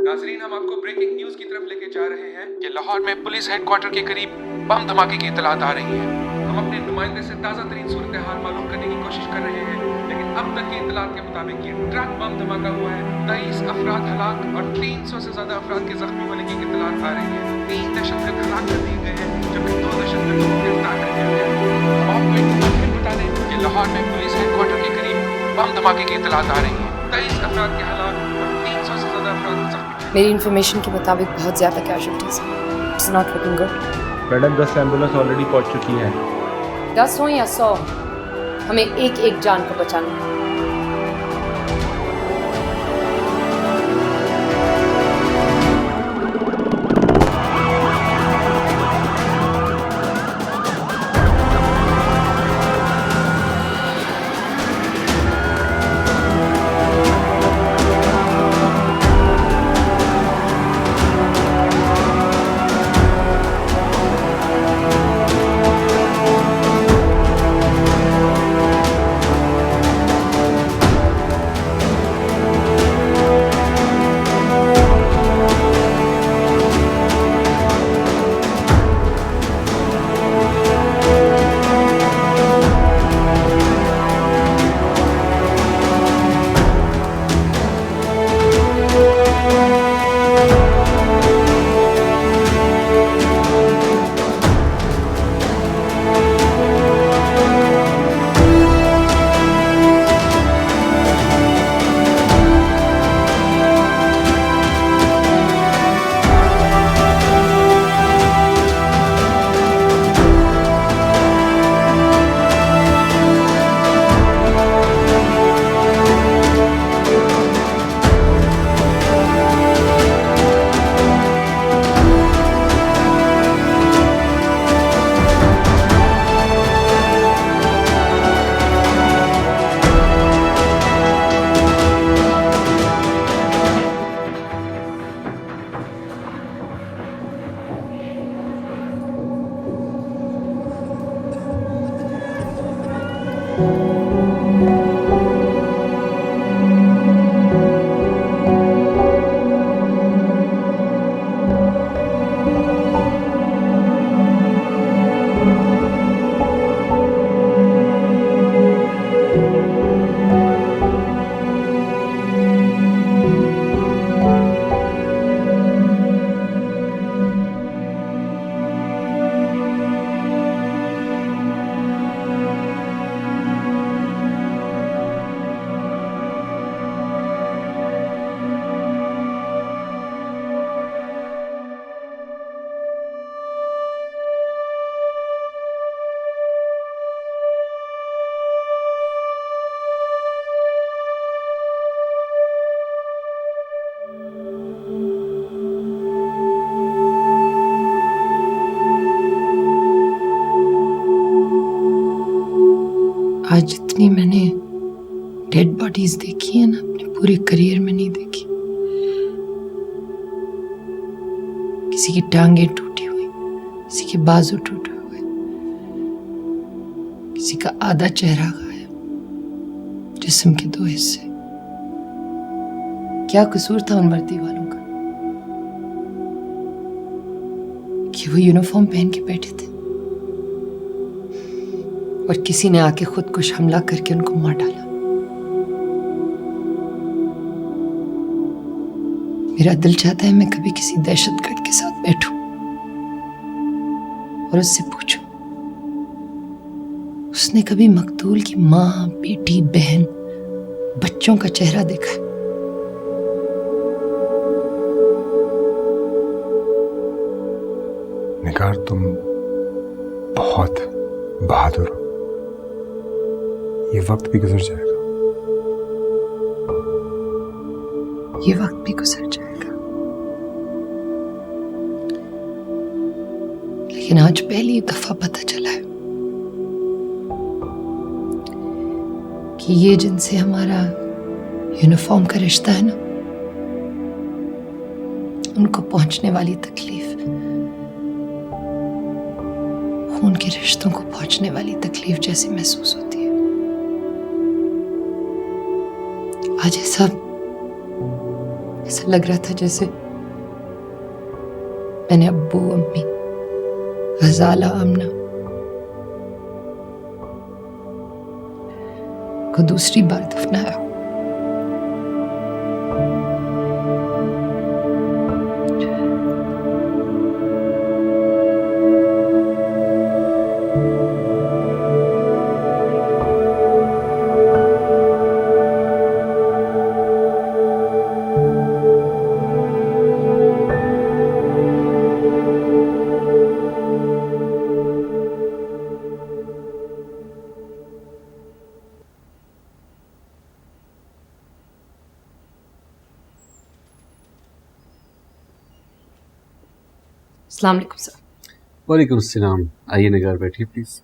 नाजरीन, हम आपको ब्रेकिंग न्यूज की तरफ लेके जा रहे हैं कि लाहौर में पुलिस हेडक्वार्टर के करीब बम धमाके की इतलात आ रही है। हम अपने नुमाइंदे से ताज़ा तरीन सूरत हाल मालूम करने की कोशिश कर रहे हैं, लेकिन अब तक की इतलात के मुताबिक ये ट्रक बम धमाका हुआ है। 23 अफराद हलाक और 300 से ज्यादा अफराद के जख्मी होने की इतलात आ रही है। 3 दहशतगर्द हलाक कर दिए गए हैं, जबकि 2 दहशतगर्दों को गिरफ्तार कर लिया गया है। हम आपको एक बार फिर बता दें कि लाहौर में पुलिस हेडक्वार्टर के करीब बम धमाके की इतलात आ रही है। 23 अफराद के हलाक और 300 से ज्यादा अफराद जख्मी। मेरी इन्फॉर्मेशन के मुताबिक बहुत ज़्यादा कैजुअल्टीज हैं। It's not looking good. Madam 10 ambulance already पहुंच चुकी हैं। 10 हो या 100, हमें एक एक जान को बचाना है। आज जितनी मैंने डेड बॉडीज देखी है ना, अपने पूरे करियर में नहीं देखी। किसी की टांगें टूटी हुई, किसी के बाजू टूटे हुए, किसी का आधा चेहरा गायब, जिस्म के 2 हिस्से। क्या कसूर था उन वर्दी वालों का कि वो यूनिफॉर्म पहन के बैठे थे और किसी ने आके खुदकुश हमला करके उनको मार डाला। मेरा दिल चाहता है मैं कभी किसी दहशतगर्द के साथ बैठूं और उससे पूछूं, उसने कभी मकतूल की माँ, बेटी, बहन, बच्चों का चेहरा देखा है? निगार, तुम बहुत बहादुर हो। ये वक्त भी गुजर जाएगा। ये वक्त भी गुजर जाएगा, लेकिन आज पहली दफा पता चला है कि ये जिनसे हमारा यूनिफॉर्म का रिश्ता है ना, उनको पहुंचने वाली तकलीफ खून के रिश्तों को पहुंचने वाली तकलीफ जैसी महसूस होती है। आज ऐसा लग रहा था जैसे मैंने अब्बू, अम्मी, गजाला, आमना को दूसरी बार दफनाया। अस्सलाम वालेकुम सर। वालेकुम अस्सलाम। आइए निगार, बैठिए प्लीज।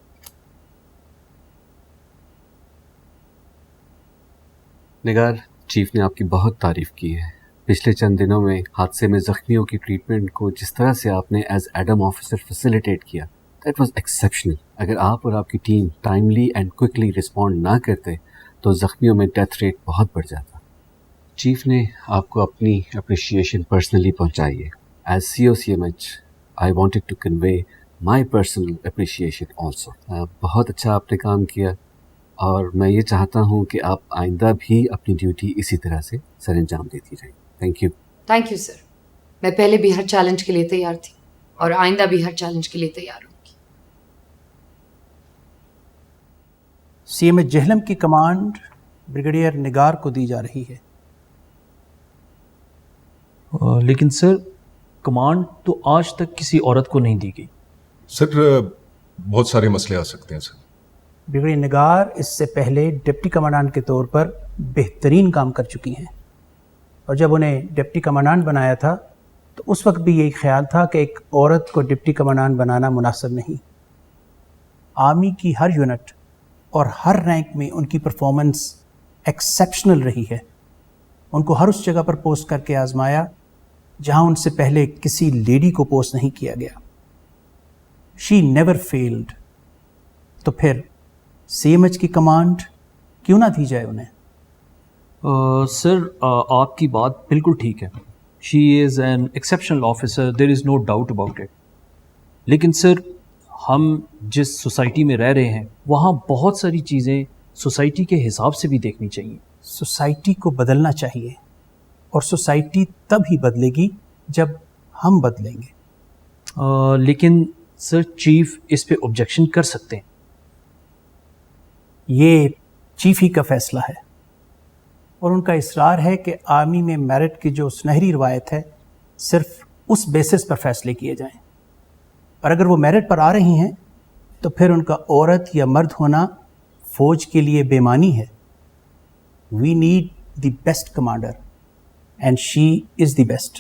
निगार, चीफ ने आपकी बहुत तारीफ की है। पिछले चंद दिनों में हादसे में जख्मियों की ट्रीटमेंट को जिस तरह से आपने एज एडम ऑफिसर फैसिलिटेट किया, दैट वाज एक्सेप्शनल। अगर आप और आपकी team timely and quickly respond ना करते तो जख्मियों में डेथ रेट बहुत बढ़ जाता। चीफ ने आपको अपनी अप्रिशिएशन पर्सनली पहुंचाई है। As COCMH I wanted to convey my personal appreciation also. बहुत अच्छा आपने काम किया और मैं ये चाहता हूँ कि आप आइंदा भी अपनी ड्यूटी इसी तरह से सरअंजाम देती रहें। Thank you. Thank you sir. मैं पहले भी हर चैलेंज के लिए तैयार थी और आइंदा भी हर चैलेंज के लिए तैयार हूँगी। CMH जहलम की कमांड ब्रिगेडियर निगार को दी जा रही है। लेकिन सर, कमांड तो आज तक किसी औरत को नहीं दी गई। सर बहुत सारे मसले आ सकते हैं सर। ब्रिगेडियर निगार इससे पहले डिप्टी कमांडेंट के तौर पर बेहतरीन काम कर चुकी हैं और जब उन्हें डिप्टी कमांडेंट बनाया था तो उस वक्त भी यही ख्याल था कि एक औरत को डिप्टी कमांडेंट बनाना मुनासिब नहीं। आर्मी की हर यूनिट और हर रैंक में उनकी परफॉर्मेंस एक्सेप्शनल रही है। उनको हर उस जगह पर पोस्ट करके आजमाया जहां उनसे पहले किसी लेडी को पोस्ट नहीं किया गया। She never failed. तो फिर CMH की कमांड क्यों ना दी जाए उन्हें? सर, आपकी बात बिल्कुल ठीक है। She is an exceptional officer, there is no doubt about it. लेकिन सर, हम जिस सोसाइटी में रह रहे हैं वहाँ बहुत सारी चीज़ें सोसाइटी के हिसाब से भी देखनी चाहिए। सोसाइटी को बदलना चाहिए और सोसाइटी तब ही बदलेगी जब हम बदलेंगे। लेकिन सर, चीफ इस पे ऑब्जेक्शन कर सकते हैं। ये चीफ ही का फैसला है और उनका इसरार है कि आर्मी में मेरिट की जो सुनहरी रवायत है सिर्फ उस बेसिस पर फैसले किए जाएं। और अगर वो मेरिट पर आ रही हैं तो फिर उनका औरत या मर्द होना फौज के लिए बेमानी है। We need the best commander and she is the best.